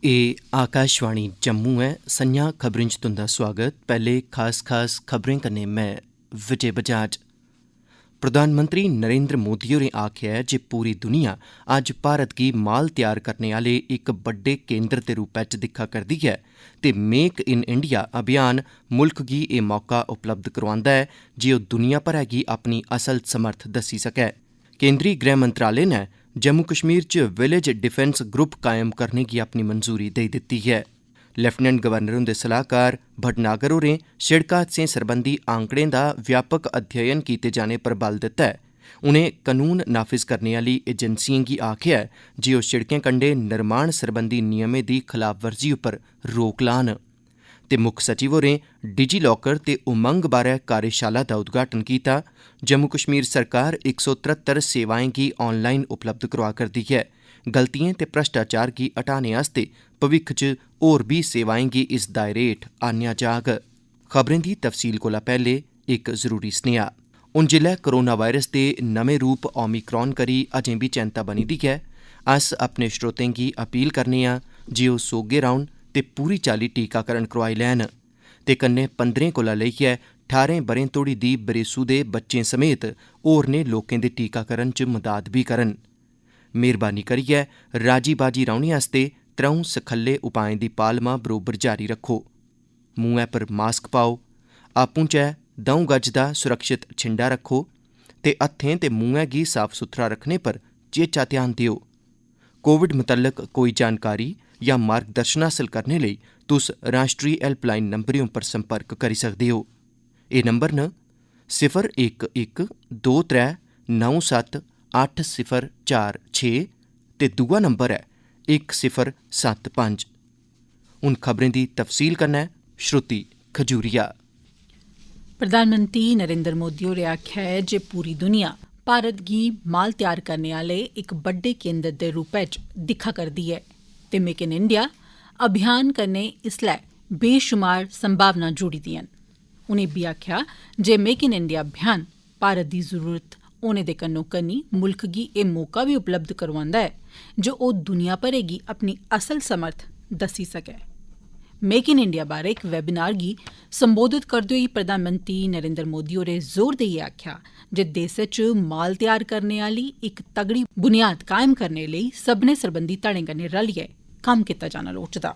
आकाशवाणी जम्मू है। संञा खबरें च तुंदा स्वागत। पहले खास खबरें कन्नै मैं विजय बजाज। प्रधानमंत्री नरेंद्र मोदी होरें आखेआ है जे पूरी दुनिया अज्ज भारत गी माल तैयार करने आह्ले इक बड्डे केंद्र दे रूपै च दिक्खा करदी ऐ ते मेक इन इंडिया अभियान मुल्ख गी एह् मौका उपलब्ध करोआंदा है जे ओह् दुनिया भरै गी अपनी असल समर्थ दस्सी सकै। केंद्री गृह मंत्रालय ने जम्मू कश्मीर च विलेज डिफेंस ग्रुप कायम करने गी अपनी मंजूरी देई दित्ती है। लेफ्टिनेंट गवर्नर हुंदे सलाहकार भटनागर होरें सिड़क हादसें सरबंधी आंकड़ें दा व्यापक अध्ययन कीते जाने पर बल दित्ता है। उनें कानून नाफिज करने आह्ली एजेंसिएं गी आखेआ है जे ओह् सिड़कें कंढे निर्माण सरबंधी नियमें दी खलाफवर्जी उप्पर रोक लान। ते मुक्ख सचिव होरें डिजी लॉकर ते उमंग बारै कार्यशाला दा उद्घाटन कीता। जम्मू कश्मीर सरकार 173 सेवाएं गी ऑनलाइन उपलब्ध करोआ करदी है। गलतियें ते भ्रष्टाचार गी हटाने आस्तै भविक्ख च होर बी सेवाएं गी इस दायरे हेठ आह्न्नेआ जाग। खबरें दी तफसील कोला पैह्ले इक जरूरी सनेहा। हुन जिल्लै कोरोना वायरस दे नमें रूप ओमिक्रॉन करी अजें बी चैंता बनी दी ऐ, अस अपने श्रोतें गी अपील करने आं जे ओह् सोह्गे रौह्न ते पूरी चाल्ली टीकाकरण करोआई लैन ते कन्नै 15 कोला लेइयै 18 ब'रें तोड़ी दी बरेसू दे बच्चें समेत होरनें लोकें दे टीकाकरण च मदाद बी करन। मेहरबानी करियै राजी बाजी रौह्ने आस्तै 3 सखल्ले उपाएं दी पालमा बरोबर जारी रक्खो। मुंहै पर मास्क पाओ, आपूं चै 2 गज दा सुरक्षित छिंडा रक्खो ते हत्थें ते मुंहै गी साफ सुथरा रक्खने पर चेचा ध्यान देओ। कोविड मुतल्लक कोई जानकारी या मार्गदर्शन हासल करने लेई तुस राष्ट्री हैल्पलाइन नंबरें उप्पर संपर्क करी सकदे हो। एह् नंबर न 0112397804 ते दूआ नंबर है 1075। हुन खबरें दी तफसील कन्नै श्रुति खजूरिया। प्रधानमंत्री नरेंद्र मोदी होरें आखेआ है जे पूरी दुनिया भारत गी माल तैयार करने आह्ले इक बड्डे केंद्र दे रूपै च दिक्खा करदी ऐ ते मेक इन इंडिया अभियान कन्नै इसलै बेशुमार संभावना जुड़ी दियां न। उनें इब्बी आखेआ जे मेक इन इंडिया अभियान भारत दी जरूरत होने दे कन्नो कन्नी मुल्ख गी एह् मौका बी उपलब्ध करोआंदा है जे ओह् दुनिया भरै गी अपनी असल समर्थ दस्सी सकै। मेक इन इंडिया बारै इक वेबिनार गी संबोधित करदे होई प्रधानमंत्री नरेंद्र मोदी होरें जोर देइयै आखेआ जे देसै च माल तैयार करने आह्ली इक तगड़ी बुनियाद कायम करने लेई सब्भनें सरबंधी धड़ें कन्नै रलियै कम्म कीता जाना लोड़चदा।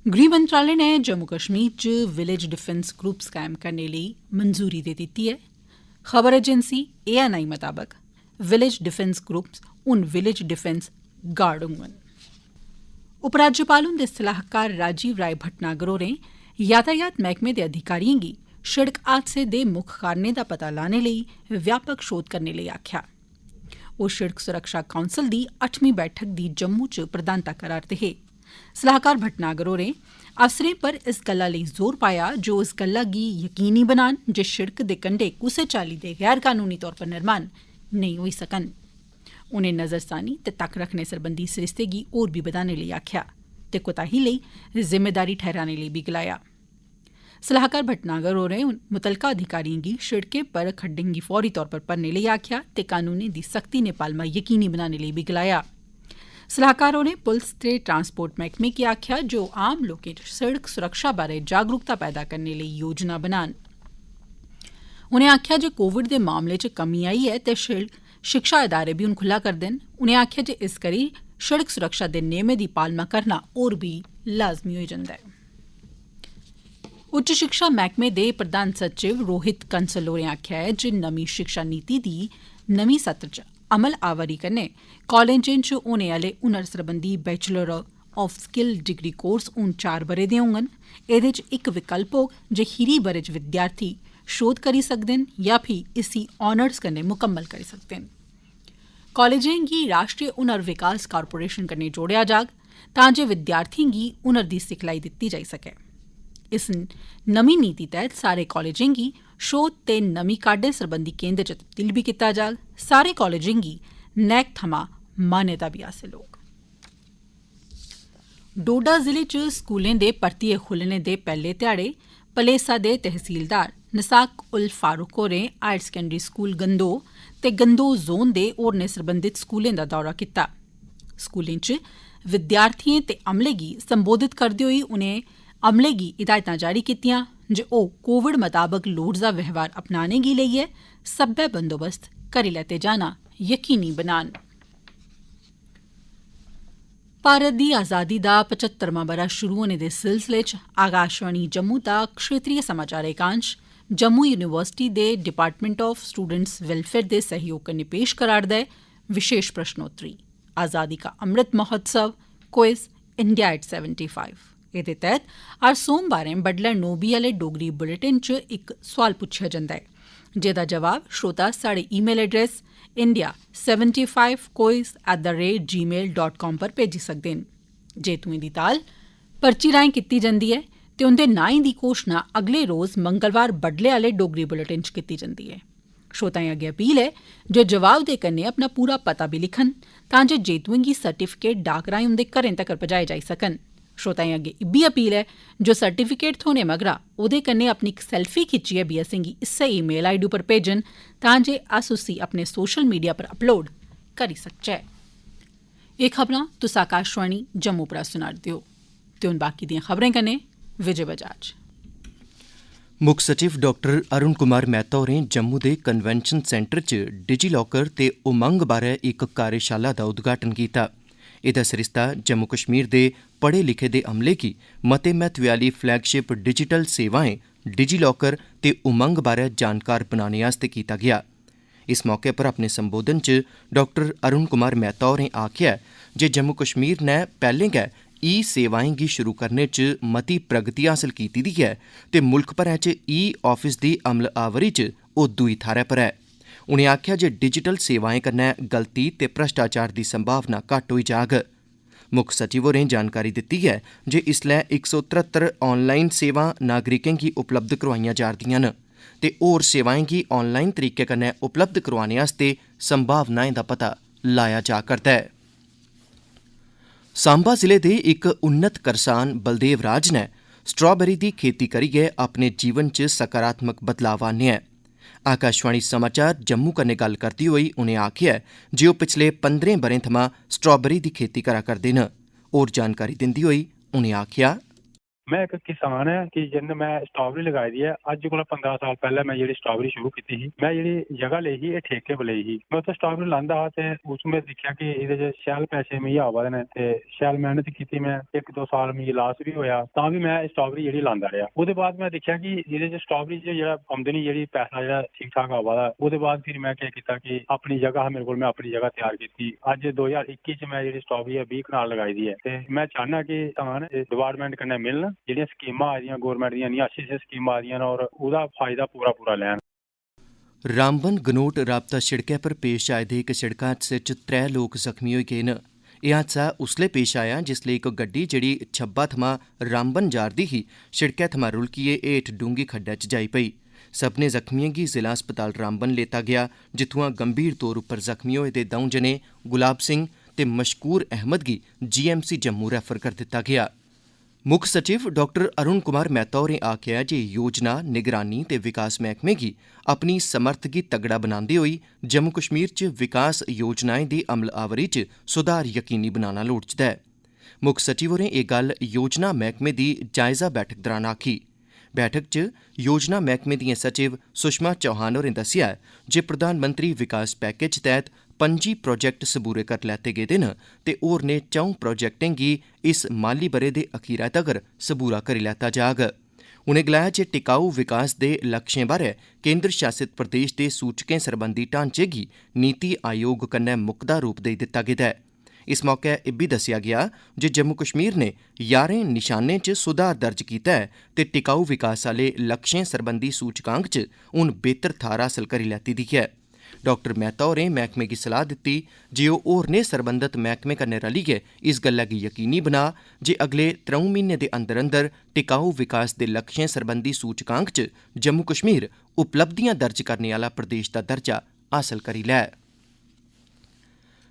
गृह मंत्रालय ने जम्मू कश्मीर च विलेज डिफेंस ग्रुप्स कायम करने लेई मंजूरी दे दित्ती ऐ। खबर एजेंसी ANI मताबक विलेज डिफेंस ग्रुप्स हून विलेज डिफेंस गार्ड होङन। उपराज्यपाल हुंदे सलाहकार राजीव राय भटनागर होरें यातायात मैह्कमे दे अधिकारिएं गी सड़क हादसे दे मुक्ख कारणें दा पता लाने लेई व्यापक शोध करने लेई आखेआ। ओह् सड़क सुरक्षा काउंसल दी 8मीं बैठक दी जम्मू च प्रधानता करा'रदे हे। सलाहकार भटनागर होरें अफसरें पर इस गल्ला लेई जोर पाया जे ओह् इस गल्ला गी यकीनी बनान जे सड़क दे कंढे कुसै चाल्ली दे गैर कानूनी तौर पर निर्माण नेईं होई सकन। उनें नजरसानी ते तक्क रक्खने सरबंधी सरिस्ते गी होर बी बधाने लेई आखेआ ते कोताही लेई जिम्मेदारी ठैह्राने लेई बी गलाया। सलाहकार भटनागर होरें मुतलका अधिकारिएं गी सड़कें पर खड्डें गी फौरी तौर पर भरने लेई आखेआ ते कानूनें दी सख्ती नै पालमा यकीनी बनाने लेई बी गलाया। सलाहकार होरें पुलस ते ट्रांसपोर्ट मैह्कमे गी आखेआ जे ओह् आम लोकें च सड़क सुरक्षा बारै जागरूकता पैदा करने लेई योजना बनान। उनें आखेआ जे कोविड दे मामले च कमी आई ऐ ते शिक्षा इदारे बी हून खुल्ला करदे न। उनें आखेआ जे इस करी सड़क सुरक्षा दे नियमें दी पालमा करना होर बी लाज़मी होई जंदा ऐ। उच्च शिक्षा मैह्कमे दे प्रधान सचिव रोहित कंसल होरें आखेआ ऐ जे नमीं शिक्षा नीति दी नमीं सत्र च अमल आवरी कन्नै कालेजें च होने आह्ले हुनर सरबंधी bachelor of skill degree course हून 4 ब'रे दे होङन। एह्दे च इक विकल्प होग जे खीरी ब'रे च विद्यार्थी शोध करी सकदे न जां फ्ही इसी ऑनर्स कन्नै मुकम्मल करी सकदे न। कालेजें गी राष्ट्रीय हुनर विकास कारपोरेशन कन्नै जोड़ेआ जाग तां जे विद्यार्थिएं गी हुनर दी सिखलाई दित्ती जाई सकै। इस नमीं नीति तैह्त सारे कालेजें गी शोध ते नमीं काह्डें सरबंधी केंद्र च तब्दील बी कीता जाग। सारे कालेजें गी NAC थमां मान्यता बी हासल होग। डोडा जिले च स्कूलें दे परतियै खुल्लने दे पैह्ले ध्याड़े पलेसा दे तहसीलदार नसाक उल फारूक होरें हायर सकैंडरी स्कूल गंदोह ते गंदोह जोन दे होरनें सरबंधित स्कूलें दा दौरा कीता। स्कूलें च विद्यार्थियें ते अमले गी संबोधित करदे होई उनें अमले गी हिदायतां जारी कीतियां जे ओह् कोविड मताबक लोड़चदा व्यवहार अपनाने गी लेइयै सब्बै बंदोबस्त करी लैते जाना यकीनी बनान। भारत दी आजादी दा 75वां ब'रा शुरू होने दे सिलसिले च आकाशवाणी जम्मू दा क्षेत्रीय समाचार एकांश जम्मू यूनिवर्सिटी दे डिपार्टमेंट ऑफ स्टूडेंट्स वेलफेयर दे सहयोग कन्नै पेश करा'रदा ऐ विशेष प्रश्नोत्तरी आजादी का Amrit Mahotsav quiz India at 75। एह्दे तैह्त हर सोमवारें बडलै 9 बजे आह्ले डोगरी बुलेटिन च इक सोआल पुच्छेआ जंदा ऐ जेह्दा जवाब श्रोता साढ़े ईमेल एड्रेस india75quiz@gmail.com पर भेजी सकदे न। जेतुएं दी ताल पर्ची राएं कीती जंदी ऐ ते उंदे नाएं दी घोषणा अगले रोज मंगलवार बडले आह्ले डोगरी बुलेटिन च कीती जंदी ऐ। श्रोताएं अग्गें अपील ऐ जे जवाब दे कन्नै अपना पूरा पता बी लिखन तां जे जेतुएं गी सर्टिफिकेट डाक राएं उंदे घरें तगर पजाए जाई सकन। श्रोताएं अग्गें इब्बी अपील ऐ जो सर्टिफिकेट थ्होने मगरा ओह्दे कन्नै अपनी इक सेल्फी खिच्चियै बी असेंगी इस्सै ईमेल आईडी पर भेजन तां जे अस उसी अपने सोशल मीडिया पर अपलोड करी सकचै। एह् खबरां तुस आकाशवाणी जम्मू परा सुना'रदे ओ ते हून बाकी दियां खबरें कन्नै विजय बजाज। मुक्ख सचिव डाक्टर अरुण कुमार मेहता होरें जम्मू दे कन्वेंशन सेंटर च डिजी लॉकर ते उमंग बारै इक कार्यशाला दा उद्घाटन कीता। एह्दा सरिस्ता जम्मू कश्मीर दे पढ़े लिखे दे अमले गी मते महत्व आह्ली फ्लैगशिप डिजिटल सेवाएं डिजी लॉकर ते उमंग बारै जानकार बनाने आस्तै कीता गेआ। इस मौके पर अपने संबोधन च डाक्टर अरुण कुमार मेहता होरें आखेआ जे जम्मू कश्मीर नै पैह्लें गै ई सेवाएं गी शुरू करने च मती प्रगति हासल कीती दी ऐ ते मुल्ख भरै च ई आफिस दी अमलआवरी च ओह् दूई थाह्रै पर ऐ। उनें आखेआ जे डिजिटल सेवाएं कन्नै गलती ते भ्रष्टाचार दी संभावना घट्ट होई जाग। मुक्ख सचिव होरें जानकारी दित्ती ऐ जे इसलै 173 ऑनलाइन सेवां नागरिकें गी उपलब्ध करोआइयां जा'रदियां न ते होर सेवाएं गी ऑनलाइन तरीके कन्नै उपलब्ध करोआने आस्तै संभावनाएं दा पता लाया जा करदा ऐ। सांबा जिले दे इक उन्नत करसान बलदेव राज ने स्ट्राबेरी दी खेती करियै अपने जीवन च सकारात्मक बदलाव आह्न्नेआ ऐ। आकाशवाणी समाचार जम्मू कन्नै गल्ल करदे होई उनें आखेआ जे ओह् पिछले 15 ब'रें थमां स्ट्राबेरी दी खेती करा करदे न। होर जानकारी दिंदे होई उनें आखेआ मैं एक किसान है कि जिन्ने मैं स्ट्राबेरी लगाई दी है। अज्ज कोला 15 साल पहले मैं जेह्ड़ी स्ट्राबेरी शुरू कीती ही, मैं जेह्ड़ी जगह लेई ही एह् ठेके पर लेई ही। मैं उत्थे स्ट्राबेरी लांदा हा ते उसमें दिक्खेआ कि एह्दे च शैल पैसे मिगी आवा दे न ते शैल मेहनत कीती मैं 1-2 साल मिगी लास भी होया तां भी मैं स्ट्राबेरी जेह्ड़ी लांदा रेहा। ओह्दे बाद मैं दिक्खेआ कि एह्दे च स्ट्राबेरी च जेह्ड़ा आमदनी जेह्ड़ी पैसा जेह्ड़ा ठीक ठाक आवा दा। ओह्दे बाद फिर मैं केह् कीता कि अपनी जगह हा मेरे कोल, मैं अपनी जगह तैयार कीती। अज्ज 2021 च मैं जेह्ड़ी स्ट्राबेरी है 20 कनाल लगाई दी है ते मैं चाहना कि किसान डिपार्टमेंट कन्नै मिलन, जेह्ड़ियां स्कीमां आ रही गौरमेंट दियां इन्नियां अच्छी स्कीमां आ रही न और ओह्दा फायदा पूरा लैन। रामबन गनोट राबता शिड़कै पर पेश आए दे इक शिड़क हादसे च 3 लोक जख्मी होई गे न। एह् हादसा उसलै पेश आया जिसलै इक गड्डी जेह्ड़ी छब्बा थमां रामबन जा'रदी ही शिड़कै थमां रुलकियै हेठ डूंह्गी खड्डै च जाई पेई। सभनें जख्मियें गी जिला अस्पताल रामबन लेता गेआ जित्थुआं गंभीर तौर उप्पर जख्मी होए दे द'ऊं जने गुलाब सिंह ते मशकूर अहमद गी जीएमसी जम्मू रैफर करी दित्ता गेआ। मुक्ख सचिव डाक्टर अरुण कुमार मेहता होरें आखेआ जे योजना, निगरानी ते विकास मैह्कमे गी अपनी समर्थ गी तगड़ा बनांदे होई जम्मू कश्मीर च विकास योजनाएं दी अमलआवरी च सुधार यकीनी बनाना लोड़चदा ऐ। मुक्ख सचिव होरें एह् गल्ल योजना मैह्कमे दी जायजा बैठक दौरान आखी। बैठक च योजना मैह्कमे दियां सचिव सुषमा चौहान होरें दस्सेआ जे प्रधानमंत्री विकास पैकेज तैह्त 25 प्रोजेक्ट सबूरे करी लैते गेदे न ते होरनें 4 प्रोजेक्टें गी इस माली ब'रे दे अखीरै तगर सबूरा करी लैता जाग। उनें गलाया जे टिकाऊ विकास दे लक्ष्यें बारै केंद्र शासित प्रदेश दे सूचकें सरबंधी ढांचे गी नीति आयोग कन्नै मुकदा रूप देई दित्ता गेदा ऐ। इस मौके इब्बी दस्सेआ गेआ जे जम्मू कश्मीर ने 11 निशानें च सुधार दर्ज कीता ऐ ते टिकाऊ विकास आह्ले लक्ष्यें सरबंधी सूचकांक च हून बेहतर थाह्र हासल करी लैती दी ऐ। डाक्टर मेहता होरें मैह्कमे गी सलाह् दित्ती जे ओह् होरनें सरबंधत मैह्कमें कन्नै रलियै इस गल्लै गी यकीनी बना जे अगले 3 म्हीनें दे अंदर अंदर टिकाऊ विकास दे लक्ष्यें सरबंधी सूचकांक च जम्मू कश्मीर उपलब्धियां दर्ज करने आह्ला प्रदेश दा दर्जा हासल करी लै।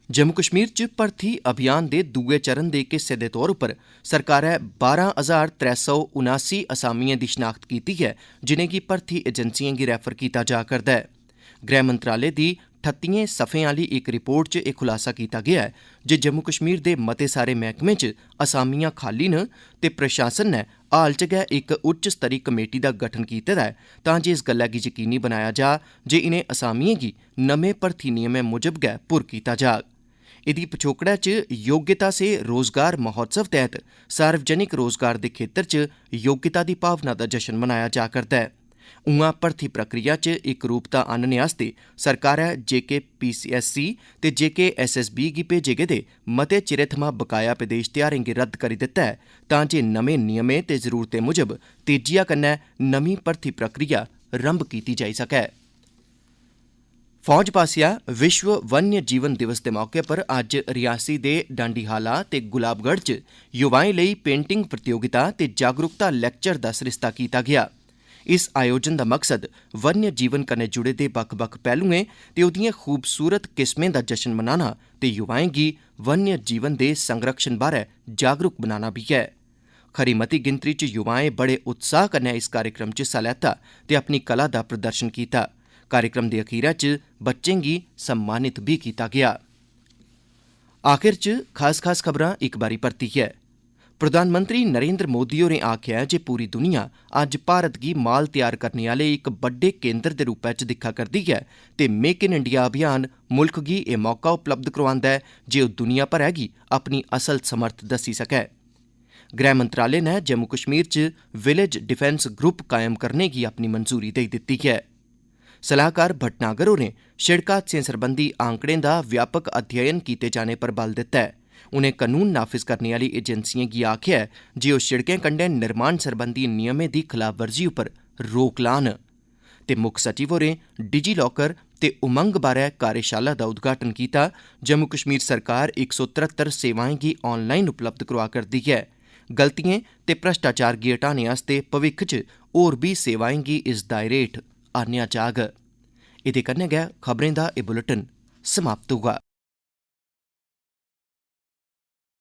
जम्मू कश्मीर च भर्थी अभियान दे दूए चरण दे इक हिस्से दे तौर उप्पर सरकारै 12,379 असामियें दी शनाख्त कीती ऐ जिनेंगी भर्थी एजेंसियें गी रैफर कीता जा करदा ऐ। गृह मंत्रालय दी 38 सफ़ें आली इक रिपोर्ट च एह् खुलासा कीता गेआ ऐ जे जम्मू कश्मीर दे मते सारे मैह्कमें च असामियां खाली न ते प्रशासन ने हाल च गै इक उच्च स्तरी कमेटी दा गठन कीते दा ऐ तां जे इस गल्लै गी यकीनी बनाया जा जे इनें असामियें गी नमें भर्थी नियमें मुजब गै पुर कीता जाग। एह्दी पछोकड़ै च योग्यता से रोजगार महोत्सव तैह्त सार्वजनिक रोजगार दे खेत्तर च योग्यता दी भावना दा जश्न मनाया जा करदा ऐ। उआं भर्थी प्रक्रिया च इक रूपता आह्नने आस्तै सरकारै JKPSC ते JKSSB गी भेजे गेदे मते चिरे थमां बकाया पेदे इश्तेहारें गी रद्द करी दित्ता ऐ तां जे नमें नियमें ते जरूरतें मुजब तेजिया कन्नै नमीं भर्थी प्रक्रिया रंभ कीती जाई सकै। फौज पास्सेआ विश्व वन्य जीवन दिवस दे मौके पर अज्ज रियासी दे डांडीहाला ते गुलाबगढ़ च युवाएं लेई पेंटिंग प्रतियोगिता ते जागरूकता लैक्चर दा सरिस्ता कीता गेआ। इस आयोजन दा मकसद वन्य जीवन कन्नै जुड़े दे बक्ख-बक्ख पहलुएं ते ओह्दिएं खूबसूरत किस्में दा जश्न मनाना ते युवाएं गी वन्य जीवन दे संरक्षण बारै जागरूक बनाना बी ऐ। खरी मती गिनतरी च युवाएं बड़े उत्साह कन्नै इस कार्यक्रम च हिस्सा लैता ते अपनी कला दा प्रदर्शन कीता। कार्यक्रम दे अखीरै च बच्चें गी सम्मानित बी कीता गेआ। आखिर च खास खबरां इक बारी परतियै। प्रधानमंत्री नरेंद्र मोदी होरें आखेआ ऐ जे पूरी दुनिया अज्ज भारत गी माल तैयार करने आह्ले इक बड्डे केंद्र दे रूपै च दिक्खा करदी ऐ ते मेक इन इंडिया अभियान मुल्ख गी एह् मौका उपलब्ध करोआंदा ऐ जे ओह् दुनिया भरै गी अपनी असल समर्थ दस्सी सकै। गृह मंत्रालय ने जम्मू कश्मीर च विलेज डिफेंस ग्रुप कायम करने गी अपनी मंजूरी देई दित्ती ऐ। सलाहकार भटनागर होरें शिड़क हादसें सरबंधी आंकड़ें दा व्यापक अध्ययन कीते जाने पर बल दित्ता ऐ। उनें कानून नाफिज करने आह्ली एजेंसिएं गी आखेआ ऐ जे ओह् शिड़कें कंढै निर्माण सरबंधी नियमें दी खलाफवर्जी उप्पर रोक लान। ते मुक्ख सचिव होरें डिजी लॉकर ते उमंग बारै कार्यशाला दा उद्घाटन कीता। जम्मू कश्मीर सरकार 173 सेवाएं गी ऑनलाइन उपलब्ध करोआ करदी ऐ। गलतिएं ते भ्रष्टाचार गी हटाने आस्तै भविक्ख च होर बी सेवाएं गी इस दायरे हेठ आह्न्नेआ जाग। एह्दे कन्नै गै खबरें दा एह् बुलेटिन समाप्त होआ।